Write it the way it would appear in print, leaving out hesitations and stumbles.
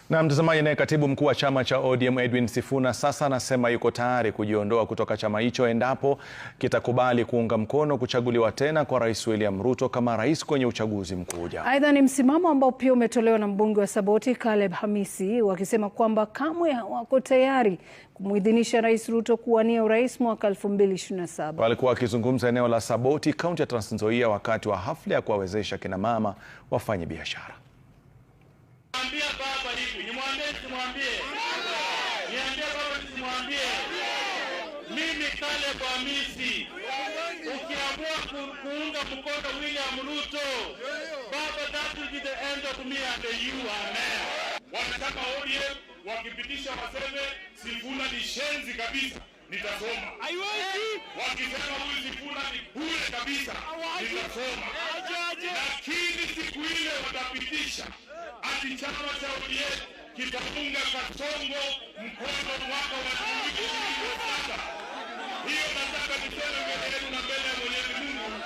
Na mtazamaji, naye katibu mkuu wa chama cha ODM Edwin Sifuna sasa anasema yuko tayari kujiondoa kutoka chama hicho endapo kitakubali kuunga mkono kuchaguliwa tena kwa Rais William Ruto kama rais kwenye uchaguzi mkuu ujao. Aidha, ni msimamo ambao pia umetolewa na mbunge wa Saboti Caleb Hamisi, wakisema kwamba kamwe hawako tayari kumuidhinisha Rais Ruto kuwania urais mwaka 2027. Walikuwa wakizungumza eneo la Saboti, kaunti ya Trans Nzoia, wakati wa hafla ya kuwawezesha kina mama wafanye biashara. Niambia baba hivi, nimwambie simwambie? Niambia baba simwambie? Mimi Caleb Hamisi, ukiamua kuunga mkono William Ruto, baba, that will be the end of me and you are there. Wanataka ODM wakipitisha waseme Sifuna ni shenzi kabisa, nitasoma. Wakisema huyu Sifuna ni bure kabisa, nitasoma. Lakini siku ile watapitisha ati chama cha ODM kitaunga Kasongo mkono mwaka wa 2027. Hiyo nataka niseme mbele yenu na mbele ya Mwenyezi Mungu.